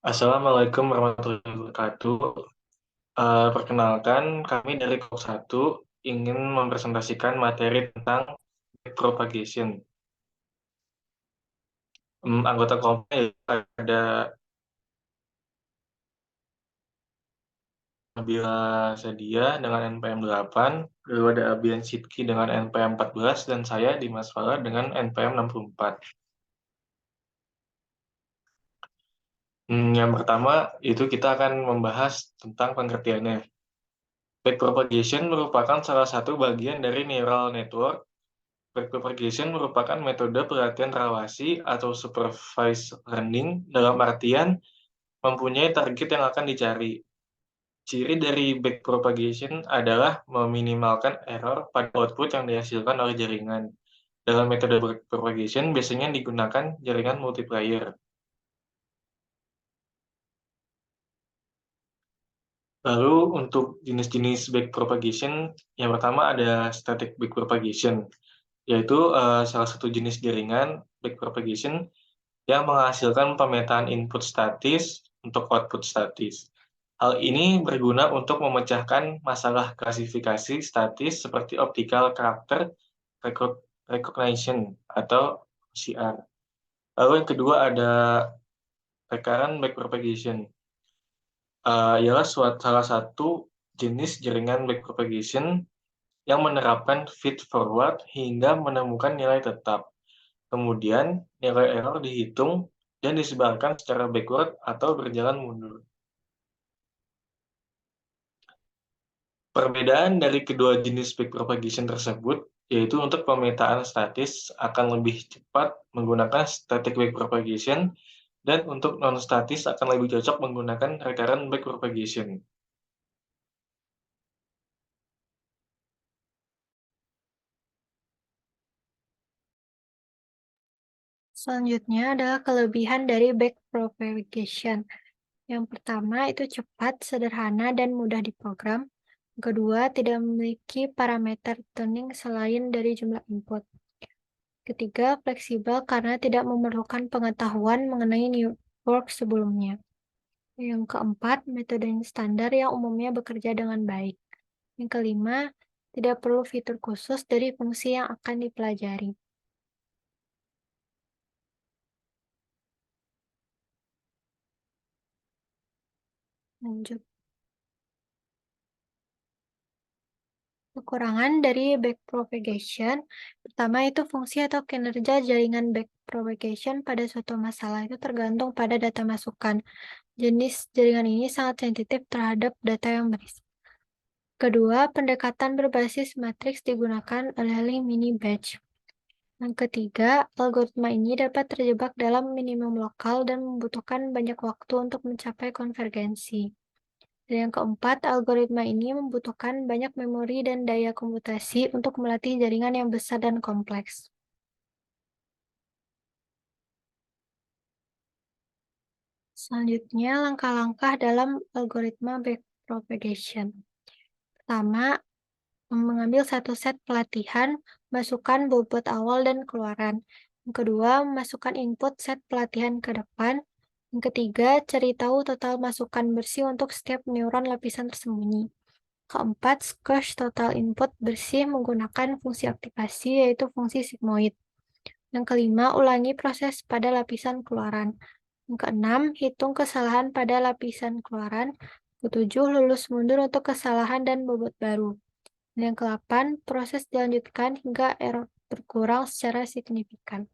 Assalamualaikum warahmatullahi wabarakatuh. Perkenalkan, kami dari kelompok 1 ingin mempresentasikan materi tentang propagation. Anggota kelompoknya ada Nabila Sadia dengan NPM 8, lalu ada Abian Sidki dengan NPM 14, dan saya Dimas Fala dengan NPM 64. Yang pertama, itu kita akan membahas tentang pengertiannya. Backpropagation merupakan salah satu bagian dari neural network. Backpropagation merupakan metode pelatihan relasi atau supervised learning dalam artian mempunyai target yang akan dicari. Ciri dari backpropagation adalah meminimalkan error pada output yang dihasilkan oleh jaringan. Dalam metode backpropagation biasanya digunakan jaringan multiplayer. Lalu untuk jenis-jenis backpropagation, yang pertama ada static backpropagation, yaitu salah satu jenis jaringan backpropagation yang menghasilkan pemetaan input statis untuk output statis. Hal ini berguna untuk memecahkan masalah klasifikasi statis seperti optical character recognition atau OCR. Lalu yang kedua ada recurrent backpropagation. Ialah salah satu jenis jaringan backpropagation yang menerapkan feed forward hingga menemukan nilai tetap. Kemudian, nilai error dihitung dan disebarkan secara backward atau berjalan mundur. Perbedaan dari kedua jenis backpropagation tersebut, yaitu untuk pemetaan statis akan lebih cepat menggunakan static backpropagation, dan untuk non-statis akan lebih cocok menggunakan recurrent backpropagation. Selanjutnya adalah kelebihan dari backpropagation. Yang pertama itu cepat, sederhana, dan mudah diprogram. Kedua, tidak memiliki parameter tuning selain dari jumlah input. Ketiga, fleksibel karena tidak memerlukan pengetahuan mengenai network sebelumnya. Yang keempat, metode standar yang umumnya bekerja dengan baik. Yang kelima, tidak perlu fitur khusus dari fungsi yang akan dipelajari. Lanjut. Kekurangan dari backpropagation, pertama itu fungsi atau kinerja jaringan backpropagation pada suatu masalah itu tergantung pada data masukan. Jenis jaringan ini sangat sensitif terhadap data yang berisik. Kedua, pendekatan berbasis matriks digunakan alih-alih mini batch. Yang ketiga, algoritma ini dapat terjebak dalam minimum lokal dan membutuhkan banyak waktu untuk mencapai konvergensi. Dan yang keempat, algoritma ini membutuhkan banyak memori dan daya komputasi untuk melatih jaringan yang besar dan kompleks. Selanjutnya, langkah-langkah dalam algoritma backpropagation. Pertama, mengambil satu set pelatihan, masukkan bobot awal dan keluaran. Yang kedua, masukkan input set pelatihan ke depan. Yang ketiga, cari tahu total masukan bersih untuk setiap neuron lapisan tersembunyi. Keempat, squash total input bersih menggunakan fungsi aktivasi, yaitu fungsi sigmoid. Yang kelima, ulangi proses pada lapisan keluaran. Yang keenam, hitung kesalahan pada lapisan keluaran. Ketujuh, lulus mundur untuk kesalahan dan bobot baru. Dan yang ke-8, proses dilanjutkan hingga error berkurang secara signifikan.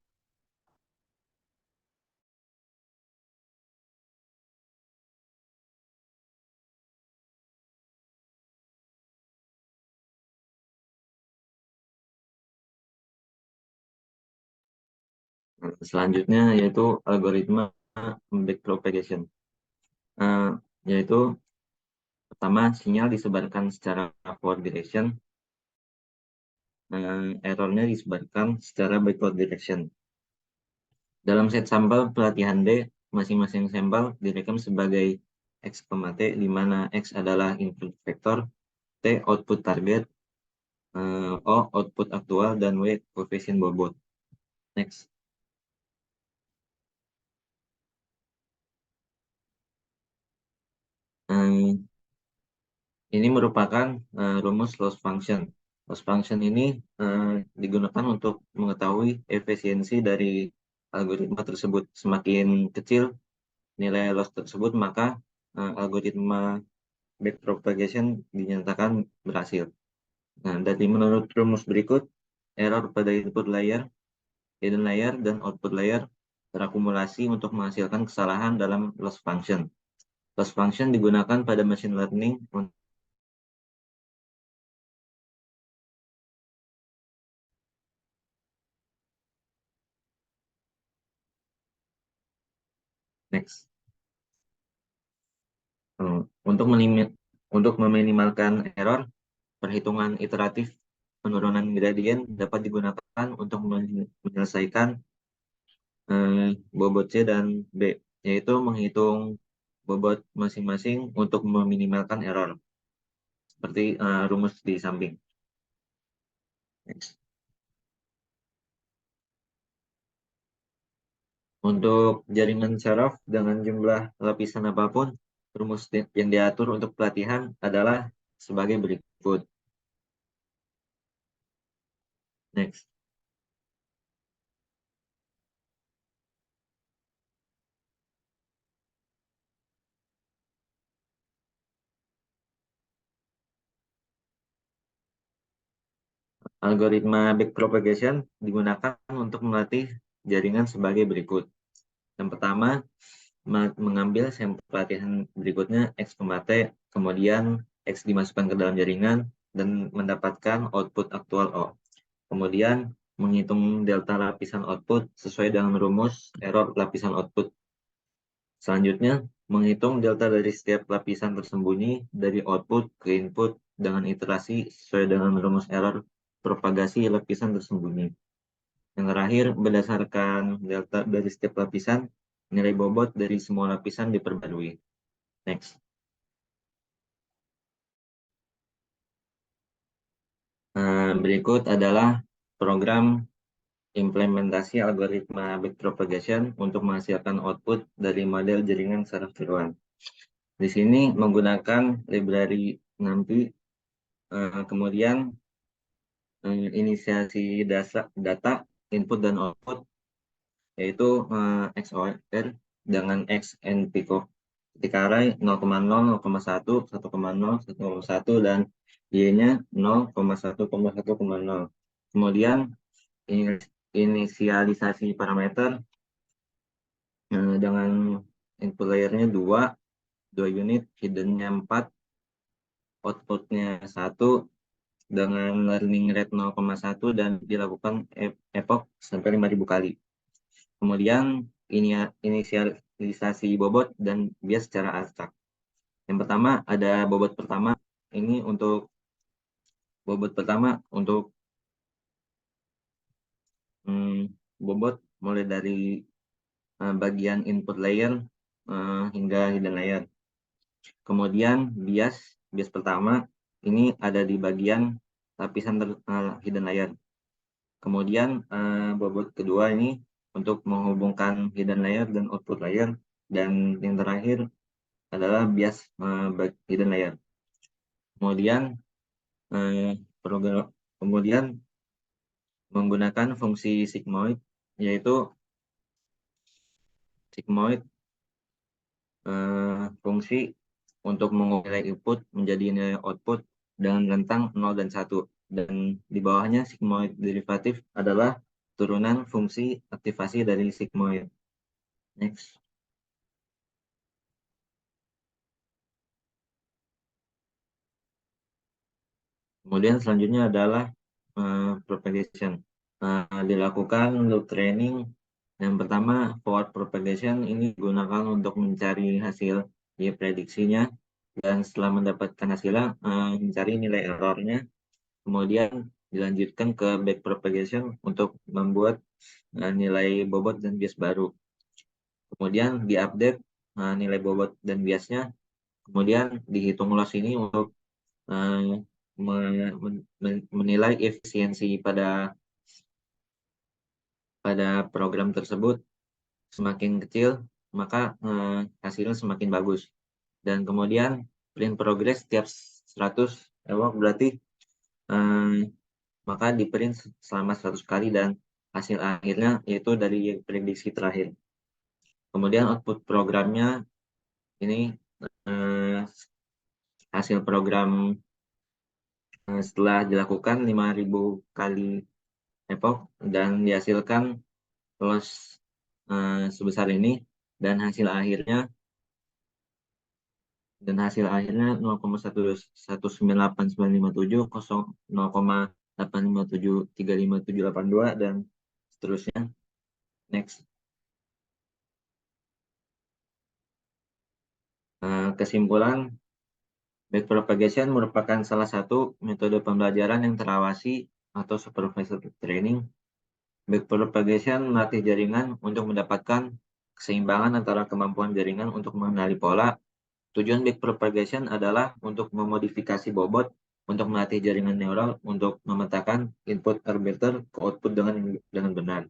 Selanjutnya yaitu algoritma backpropagation, yaitu pertama sinyal disebarkan secara forward direction, errornya disebarkan secara backward direction. Dalam set sampel pelatihan D, masing-masing sampel direkam sebagai X, T, di mana X adalah input vektor, T output target, O output aktual, dan W coefficient bobot. Next. Ini merupakan rumus loss function. Loss function ini digunakan untuk mengetahui efisiensi dari algoritma tersebut. Semakin kecil nilai loss tersebut, maka algoritma backpropagation dinyatakan berhasil. Nah, dari menurut rumus berikut, error pada input layer, hidden layer, dan output layer terakumulasi untuk menghasilkan kesalahan dalam loss function. Loss function digunakan pada machine learning next. Untuk meminimalkan error, perhitungan iteratif penurunan gradien dapat digunakan untuk menyelesaikan bobot C dan B, yaitu menghitung bobot masing-masing untuk meminimalkan error, seperti rumus di samping. Next. Untuk jaringan syaraf dengan jumlah lapisan apapun, rumus yang diatur untuk pelatihan adalah sebagai berikut. Next. Algoritma backpropagation digunakan untuk melatih jaringan sebagai berikut. Yang pertama, mengambil sampel pelatihan berikutnya X, T, kemudian X dimasukkan ke dalam jaringan dan mendapatkan output aktual O. Kemudian menghitung delta lapisan output sesuai dengan rumus error lapisan output. Selanjutnya, menghitung delta dari setiap lapisan tersembunyi dari output ke input dengan iterasi sesuai dengan rumus error propagasi lapisan tersembunyi. Yang terakhir, berdasarkan delta dari setiap lapisan, nilai bobot dari semua lapisan diperbarui. Next. Berikut adalah program implementasi algoritma backpropagation untuk menghasilkan output dari model jaringan syaraf tiruan. Di sini menggunakan library NumPy, kemudian inisiasi data input dan output, yaitu XOR dengan X and Pico. Ketika array 0,0, 0,1, 1,0, 1,1, dan Y-nya 0,1,1,0. Kemudian inisialisasi parameter dengan input layernya 2 unit, hiddennya 4, outputnya 1, dengan learning rate 0,1 dan dilakukan epoch sampai 5.000 kali. Kemudian inisialisasi bobot dan bias secara acak. Yang pertama ada bobot pertama. Ini untuk bobot pertama untuk bobot mulai dari bagian input layer hingga hidden layer. Kemudian bias pertama ini ada di bagian lapisan hidden layer. Kemudian bobot kedua ini untuk menghubungkan hidden layer dan output layer, dan yang terakhir adalah bias hidden layer. Kemudian kemudian menggunakan fungsi sigmoid, yaitu sigmoid fungsi untuk mengubah nilai input menjadi nilai output dengan rentang 0 dan 1. Dan di bawahnya sigmoid derivatif adalah turunan fungsi aktivasi dari sigmoid. Next. Kemudian selanjutnya adalah propagation. Dilakukan loop training. Yang pertama, forward propagation ini digunakan untuk mencari hasil prediksinya, dan setelah mendapatkan hasilnya mencari nilai errornya. Kemudian dilanjutkan ke back propagation untuk membuat nilai bobot dan bias baru. Kemudian diupdate nilai bobot dan biasnya. Kemudian dihitung loss ini untuk menilai efisiensi pada program tersebut. Semakin kecil, maka hasilnya semakin bagus. Dan kemudian print progress setiap 100 epoch berarti maka di print selama 100 kali dan hasil akhirnya yaitu dari prediksi terakhir. Kemudian output programnya ini hasil program setelah dilakukan 5.000 kali epoch dan dihasilkan loss sebesar ini, dan hasil akhirnya 0,1198957 0,857357782 dan seterusnya. Next. Kesimpulan, backpropagation merupakan salah satu metode pembelajaran yang terawasi atau supervised training. Backpropagation melatih jaringan untuk mendapatkan keseimbangan antara kemampuan jaringan untuk mengenali pola. Tujuan backpropagation adalah untuk memodifikasi bobot untuk melatih jaringan neural untuk memetakan input arbiter ke output dengan benar.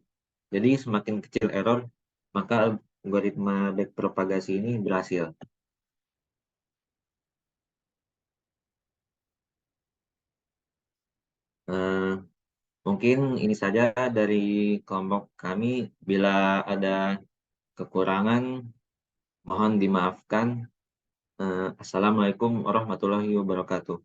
Jadi semakin kecil error, maka algoritma backpropagasi ini berhasil. Mungkin ini saja dari kelompok kami. Bila ada kekurangan, mohon dimaafkan. Assalamualaikum warahmatullahi wabarakatuh.